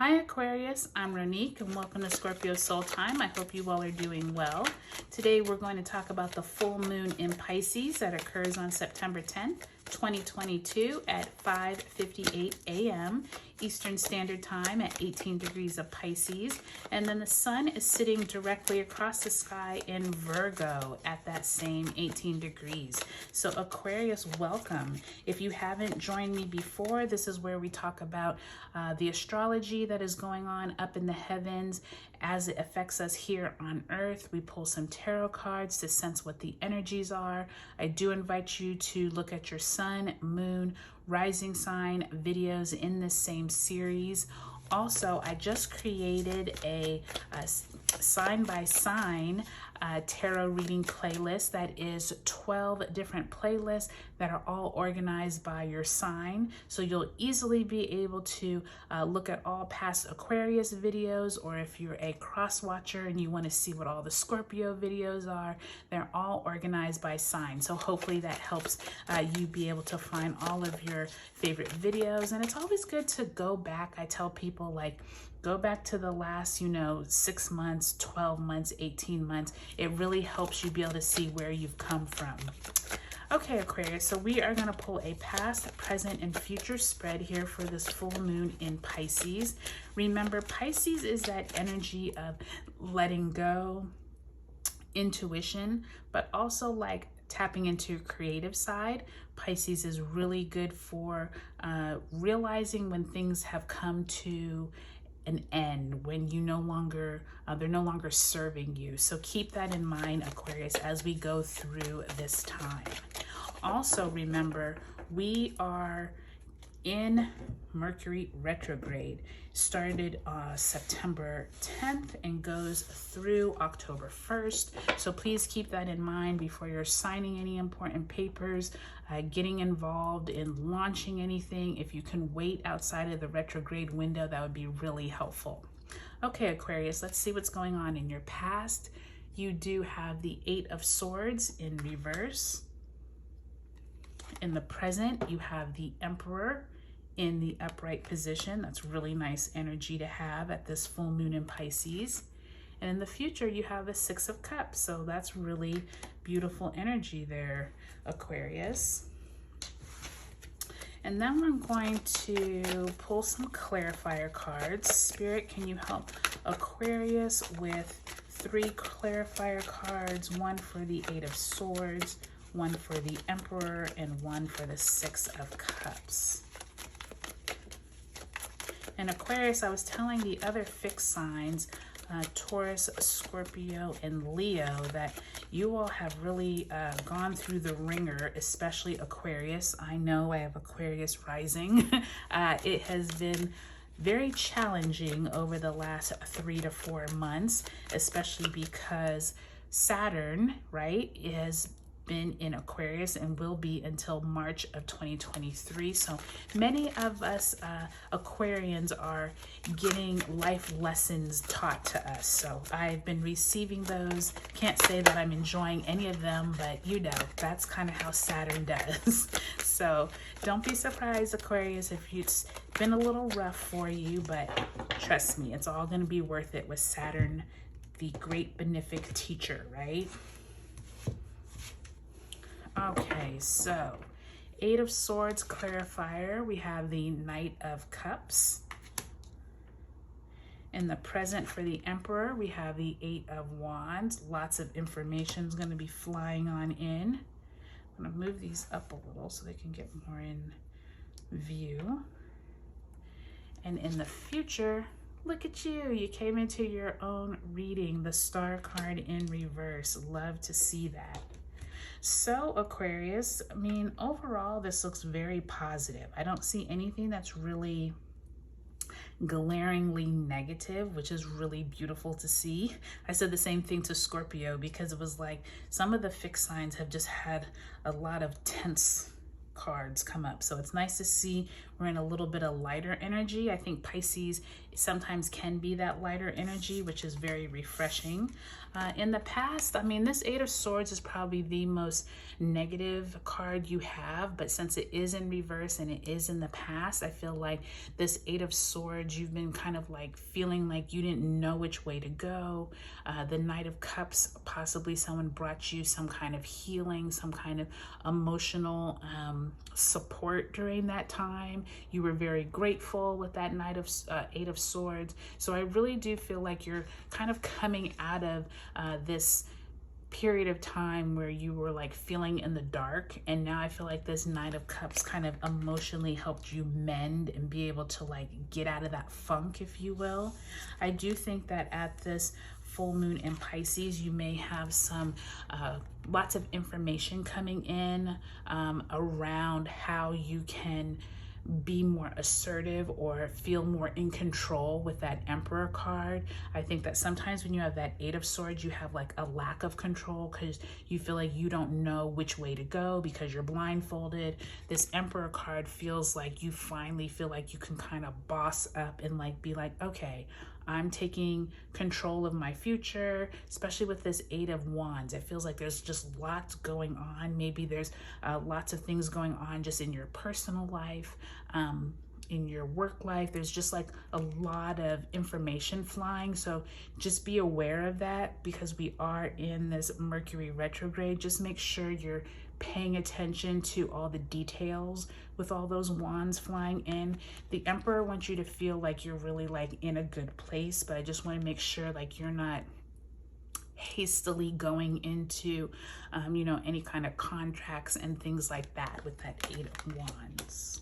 Hi Aquarius, I'm Ronique and welcome to Scorpio Soul Time. I hope you all are doing well. Today we're going to talk about the full moon in Pisces that occurs on September 10th, 2022 at 5:58 a.m. Eastern Standard Time at 18 degrees of Pisces. And then the sun is sitting directly across the sky in Virgo at that same 18 degrees. So Aquarius, welcome. If you haven't joined me before, this is where we talk about the astrology that is going on up in the heavens as it affects us here on Earth. We pull some tarot cards to sense what the energies are. I do invite you to look at your sun, moon, rising sign videos in this same series. Also, I just created a sign by sign tarot reading playlist that is 12 different playlists that are all organized by your sign. So you'll easily be able to look at all past Aquarius videos, or if you're a cross watcher and you want to see what all the Scorpio videos are, they're all organized by sign. So hopefully that helps you be able to find all of your favorite videos. And it's always good to go back. I tell people, like, go back to the last, 6 months, 12 months, 18 months. It really helps you be able to see where you've come from. Okay, Aquarius, so we are going to pull a past, present, and future spread here for this full moon in Pisces. Remember, Pisces is that energy of letting go, intuition, but also like tapping into your creative side. Pisces is really good for realizing when things have come to an end, when you no longer they're no longer serving you. So keep that in mind, Aquarius, as we go through this time. Also remember, we are in Mercury retrograde. Started September 10th and goes through October 1st. So please keep that in mind before you're signing any important papers, getting involved in launching anything. If you can wait outside of the retrograde window, that would be really helpful. Okay, Aquarius, let's see what's going on in your past. You do have the 8 of Swords in reverse. In the present, you have the Emperor in the upright position. That's really nice energy to have at this full moon in Pisces. And in the future, you have the 6 of Cups. So that's really beautiful energy there, Aquarius. And then we're going to pull some clarifier cards. Spirit, can you help Aquarius with 3 clarifier cards? One for the 8 of Swords, one for the Emperor, and one for the 6 of Cups. And Aquarius, I was telling the other fixed signs, Taurus, Scorpio, and Leo, that you all have really gone through the ringer, especially Aquarius. I know I have Aquarius rising. It has been very challenging over the last 3 to 4 months, especially because Saturn, right, is been in Aquarius and will be until March of 2023. So many of us Aquarians are getting life lessons taught to us. So I've been receiving those. Can't say that I'm enjoying any of them, but that's kind of how Saturn does. So don't be surprised, Aquarius, if it's been a little rough for you, but trust me, it's all going to be worth it with Saturn, the great benefic teacher, right? Okay, so 8 of Swords clarifier, we have the Knight of Cups. In the present for the Emperor, we have the 8 of Wands. Lots of information is going to be flying on in. I'm going to move these up a little so they can get more in view. And in the future, look at you. You came into your own reading, the Star card in reverse. Love to see that. So Aquarius, I mean, overall, this looks very positive. I don't see anything that's really glaringly negative, which is really beautiful to see. I said the same thing to Scorpio because it was like some of the fixed signs have just had a lot of tense cards come up. So it's nice to see we're in a little bit of lighter energy. I think Pisces sometimes can be that lighter energy, which is very refreshing. In the past, I mean, this Eight of Swords is probably the most negative card you have, but since it is in reverse and it is in the past, I feel like this Eight of Swords, you've been kind of like feeling like you didn't know which way to go. The Knight of Cups, possibly someone brought you some kind of healing, some kind of emotional support during that time. You were very grateful with that Eight of Swords. So I really do feel like you're kind of coming out of this period of time where you were like feeling in the dark, and now I feel like this Knight of Cups kind of emotionally helped you mend and be able to like get out of that funk, if you will. I do think that at this full moon in Pisces, you may have some lots of information coming in around how you can be more assertive or feel more in control with that Emperor card. I think that sometimes when you have that Eight of Swords, you have like a lack of control because you feel like you don't know which way to go because you're blindfolded. This Emperor card feels like you finally feel like you can kind of boss up and like be like, okay, I'm taking control of my future, especially with this Eight of Wands. It feels like there's just lots going on. Maybe there's lots of things going on just in your personal life, in your work life. There's just like a lot of information flying. So just be aware of that because we are in this Mercury retrograde. Just make sure you're paying attention to all the details with all those wands flying in. The Emperor wants you to feel like you're really like in a good place, but I just want to make sure like you're not hastily going into you know, any kind of contracts and things like that with that Eight of Wands.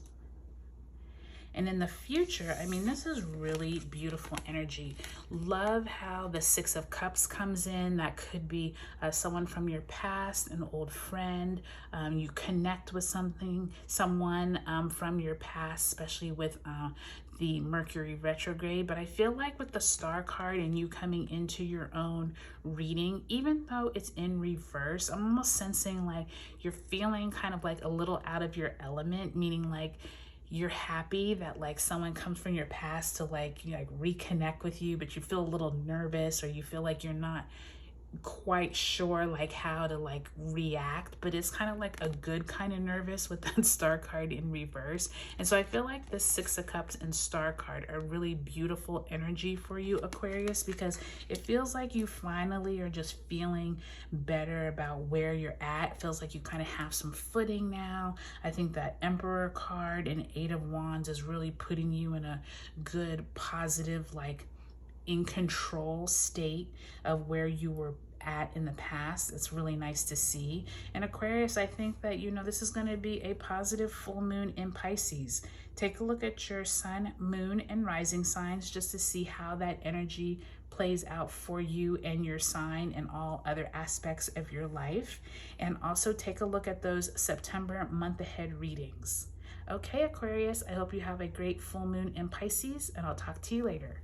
And in the future, I mean, this is really beautiful energy. Love how the Six of Cups comes in. That could be someone from your past, an old friend. You connect with someone from your past, especially with the Mercury retrograde. But I feel like with the Star card and you coming into your own reading, even though it's in reverse, I'm almost sensing like you're feeling kind of like a little out of your element, meaning like you're happy that like someone comes from your past to like, you know, like reconnect with you, but you feel a little nervous or you feel like you're not quite sure like how to like react, but it's kind of like a good kind of nervous with that Star card in reverse. And so I feel like the Six of Cups and Star card are really beautiful energy for you, Aquarius, because it feels like you finally are just feeling better about where you're at. It feels like you kind of have some footing now. I think that Emperor card and Eight of Wands is really putting you in a good, positive, like in control state of where you were at in the past. It's really nice to see. And Aquarius, I think that, you know, this is going to be a positive full moon in Pisces. Take a look at your sun, moon, and rising signs just to see how that energy plays out for you and your sign and all other aspects of your life. And also take a look at those September month ahead readings. Okay, Aquarius, I hope you have a great full moon in Pisces, and I'll talk to you later.